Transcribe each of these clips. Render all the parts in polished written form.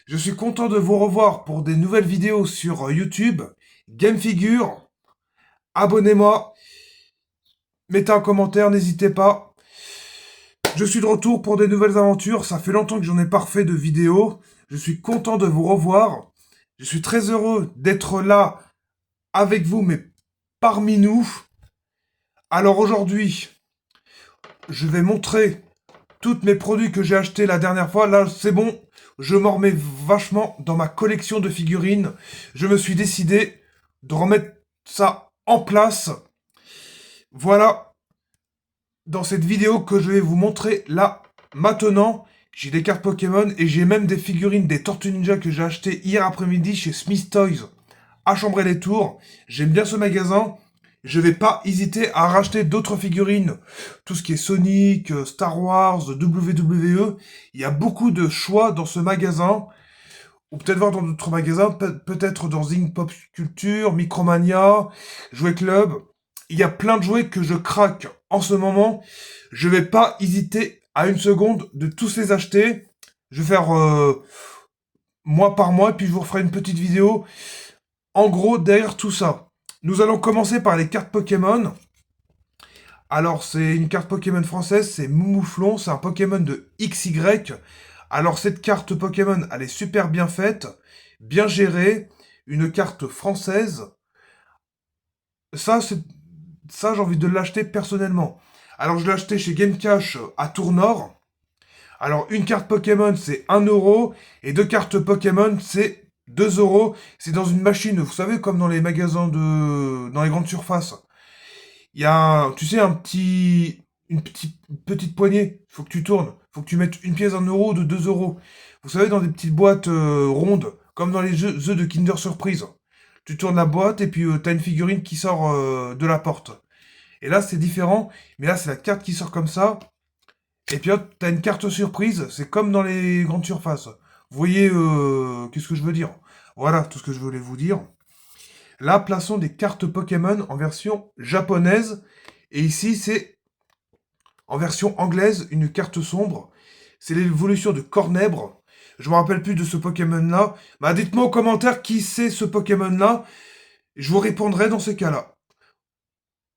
Je suis content de vous revoir pour des nouvelles vidéos sur YouTube. Game Figure, abonnez-moi, mettez un commentaire, n'hésitez pas. Je suis de retour pour des nouvelles aventures. Ça fait longtemps que j'en ai pas refait de vidéos. Je suis content de vous revoir. Je suis très heureux d'être là avec vous, mais parmi nous. Alors aujourd'hui, je vais montrer tous mes produits que j'ai achetés la dernière fois. Là, c'est bon. Je m'en remets vachement dans ma collection de figurines. Je me suis décidé de remettre ça en place. Voilà, dans cette vidéo que je vais vous montrer là, maintenant, j'ai des cartes Pokémon et j'ai même des figurines des Tortues Ninja que j'ai achetées hier après-midi chez Smith Toys à Chambray-les-Tours. J'aime bien ce magasin. Je vais pas hésiter à racheter d'autres figurines. Tout ce qui est Sonic, Star Wars, WWE. Il y a beaucoup de choix dans ce magasin. Ou peut-être voir dans d'autres magasins. Peut-être dans Zing Pop Culture, Micromania, Jouet Club. Il y a plein de jouets que je craque en ce moment. Je vais pas hésiter à une seconde de tous les acheter. Je vais faire mois par mois. Puis je vous referai une petite vidéo. En gros, derrière tout ça. Nous allons commencer par les cartes Pokémon. Alors, c'est une carte Pokémon française, c'est Moumouflon, c'est un Pokémon de XY. Alors, cette carte Pokémon, elle est super bien faite, bien gérée, une carte française. Ça, j'ai envie de l'acheter personnellement. Alors, je l'ai acheté chez Game Cash à Tournord. Alors, une carte Pokémon, c'est 1 € et deux cartes Pokémon, c'est 2 €. C'est dans une machine, vous savez, comme dans les magasins dans les grandes surfaces. Il y a, tu sais, une petite poignée. Faut que tu tournes. Faut que tu mettes une pièce d'1 € ou de 2 €. Vous savez, dans des petites boîtes rondes, comme dans les œufs de Kinder Surprise. Tu tournes la boîte et puis t'as une figurine qui sort de la porte. Et là, c'est différent. Mais là, c'est la carte qui sort comme ça. Et puis hop, t'as une carte surprise. C'est comme dans les grandes surfaces. Vous voyez, qu'est-ce que je veux dire? Voilà tout ce que je voulais vous dire. Là, plaçons des cartes Pokémon en version japonaise. Et ici, c'est en version anglaise, une carte sombre. C'est l'évolution de Cornèbre. Je me rappelle plus de ce Pokémon-là. Bah, dites-moi en commentaire qui c'est ce Pokémon-là. Je vous répondrai dans ces cas-là.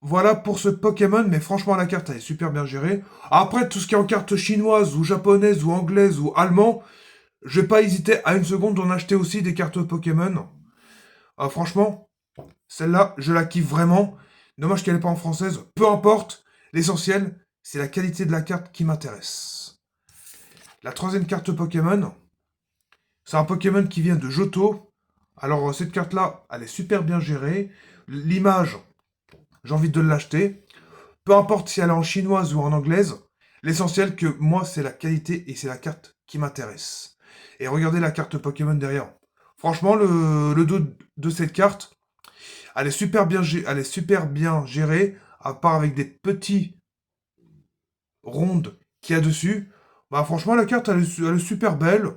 Voilà pour ce Pokémon, mais franchement, la carte, elle est super bien gérée. Après, tout ce qui est en carte chinoise, ou japonaise, ou anglaise, ou allemand, je vais pas hésiter à une seconde d'en acheter aussi des cartes Pokémon. Franchement, celle-là, je la kiffe vraiment. Dommage qu'elle n'est pas en française. Peu importe. L'essentiel, c'est la qualité de la carte qui m'intéresse. La troisième carte Pokémon, c'est un Pokémon qui vient de Johto. Alors, cette carte-là, elle est super bien gérée. L'image, j'ai envie de l'acheter. Peu importe si elle est en chinoise ou en anglaise. L'essentiel que moi, c'est la qualité et c'est la carte qui m'intéresse. Et regardez la carte Pokémon derrière. Franchement, le dos de cette carte, elle est super bien gérée, à part avec des petits rondes qu'il y a dessus. Bah franchement, la carte, elle est super belle.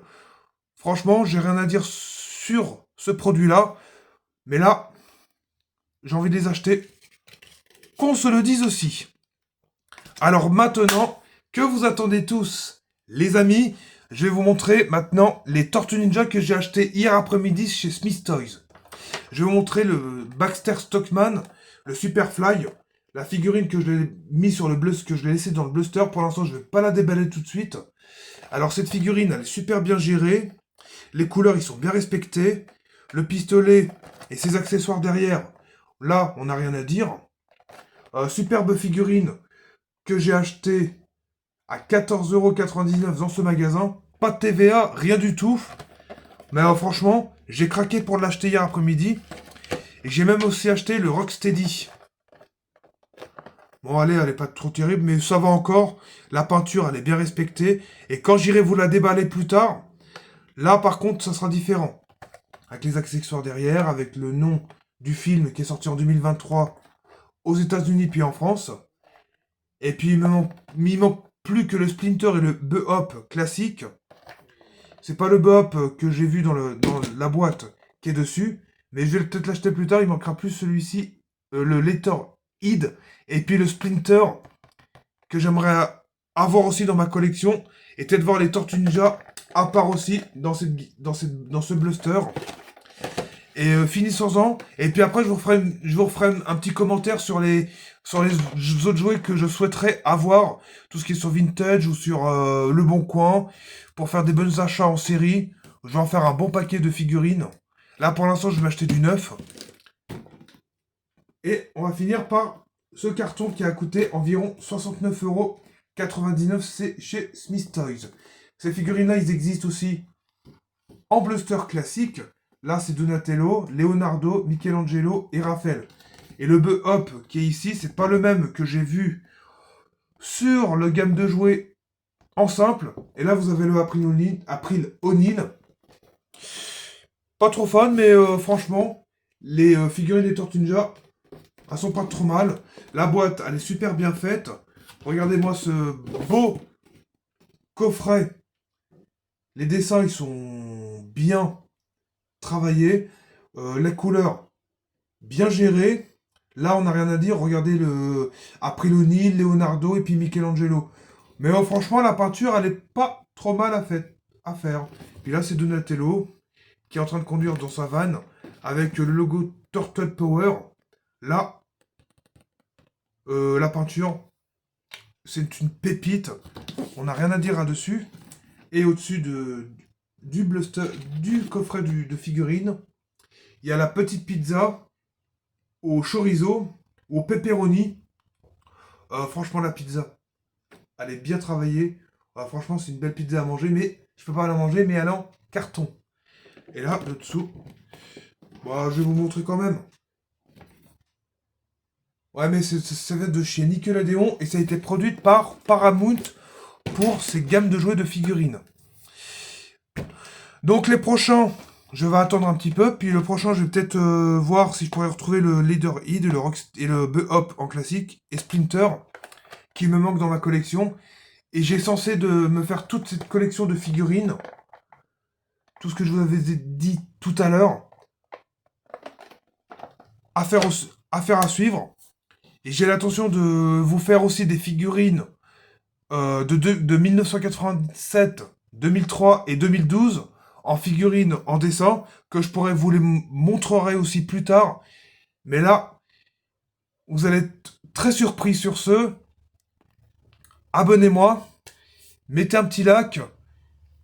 Franchement, j'ai rien à dire sur ce produit-là. Mais là, j'ai envie de les acheter. Qu'on se le dise aussi. Alors maintenant, que vous attendez tous, les amis, je vais vous montrer maintenant les Tortues Ninja que j'ai acheté hier après-midi chez Smith Toys. Je vais vous montrer le Baxter Stockman, le Superfly, la figurine que je l'ai mis sur le bleu, que je l'ai laissé dans le bluster. Pour l'instant, je vais pas la déballer tout de suite. Alors cette figurine, elle est super bien gérée. Les couleurs, ils sont bien respectés. Le pistolet et ses accessoires derrière, là, on n'a rien à dire. Superbe figurine que j'ai acheté à 14,99 € dans ce magasin. Pas de TVA, rien du tout. Mais franchement, j'ai craqué pour l'acheter hier après-midi. Et j'ai même aussi acheté le Rocksteady. Bon, allez, elle est pas trop terrible, mais ça va encore. La peinture, elle est bien respectée. Et quand j'irai vous la déballer plus tard, là, par contre, ça sera différent. Avec les accessoires derrière, avec le nom du film qui est sorti en 2023 aux États-Unis puis en France. Et puis, il manque plus que le Splinter et le Bebop classique. C'est pas le Bebop que j'ai vu dans la boîte qui est dessus. Mais je vais peut-être l'acheter plus tard. Il manquera plus celui-ci, le Letter Id. Et puis le Splinter que j'aimerais avoir aussi dans ma collection. Et peut-être voir les Tortues Ninja à part aussi dans ce bluster. Et finissons-en. Et puis après, je vous referai un petit commentaire sur les autres jouets que je souhaiterais avoir. Tout ce qui est sur Vintage ou sur Le Bon Coin. Pour faire des bons achats en série. Je vais en faire un bon paquet de figurines. Là, pour l'instant, je vais m'acheter du neuf. Et on va finir par ce carton qui a coûté environ 69,99 €. C'est chez Smith Toys. Ces figurines-là, ils existent aussi en bluster classique. Là, c'est Donatello, Leonardo, Michelangelo et Raphaël. Et le Hop qui est ici, c'est pas le même que j'ai vu sur le gamme de jouets en simple. Et là, vous avez le April O'Neil. Pas trop fan, mais franchement, les figurines des Tortues Ninja, elles sont pas trop mal. La boîte, elle est super bien faite. Regardez-moi ce beau coffret. Les dessins, ils sont bien travaillés. La couleur, bien gérée. Là, on n'a rien à dire. Regardez le April O'Neil, Leonardo et puis Michelangelo. Mais franchement, la peinture, elle est pas trop mal à faire. Puis là, c'est Donatello qui est en train de conduire dans sa vanne avec le logo Turtle Power. Là, la peinture, c'est une pépite. On n'a rien à dire là-dessus. Et au-dessus du bluster, du coffret de figurines, il y a la petite pizza au chorizo, au pepperoni. Franchement, la pizza, elle est bien travaillée. Franchement, c'est une belle pizza à manger, mais je peux pas la manger, mais elle est en carton. Et là, le dessous, bah, je vais vous montrer quand même. Ouais, mais ça vient de chez Nickelodeon et ça a été produit par Paramount pour ces gammes de jouets de figurines. Donc les prochains, je vais attendre un petit peu, puis le prochain, je vais peut-être voir si je pourrais retrouver le Leader-Id et le Hop en classique, et Splinter, qui me manque dans ma collection. Et j'ai censé de me faire toute cette collection de figurines, tout ce que je vous avais dit tout à l'heure, affaire à suivre. Et j'ai l'intention de vous faire aussi des figurines de 1987, 2003 et 2012 en figurines en dessin que je pourrais vous les montrerai aussi plus tard. Mais là, vous allez être très surpris sur ce. Abonnez-moi, mettez un petit like,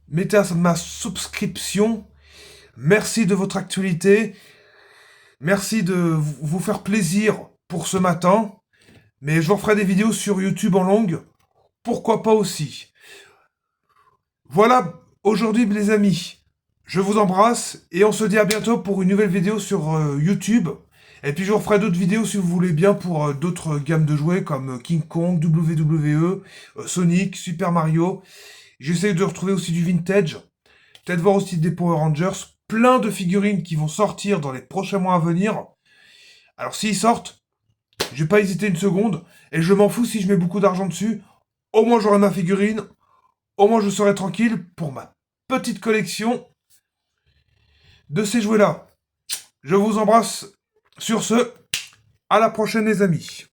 mettez ma subscription. Merci de votre actualité. Merci de vous faire plaisir pour ce matin. Mais je vous referai des vidéos sur YouTube en longue. Pourquoi pas aussi. Voilà, aujourd'hui les amis, je vous embrasse et on se dit à bientôt pour une nouvelle vidéo sur YouTube. Et puis je vous referai d'autres vidéos si vous voulez bien pour d'autres gammes de jouets comme King Kong, WWE, Sonic, Super Mario. J'essaie de retrouver aussi du vintage. Peut-être voir aussi des Power Rangers. Plein de figurines qui vont sortir dans les prochains mois à venir. Alors s'ils sortent, je vais pas hésiter une seconde. Et je m'en fous si je mets beaucoup d'argent dessus. Au moins j'aurai ma figurine. Au moins je serai tranquille pour ma petite collection de ces jouets-là. Je vous embrasse. Sur ce, à la prochaine les amis.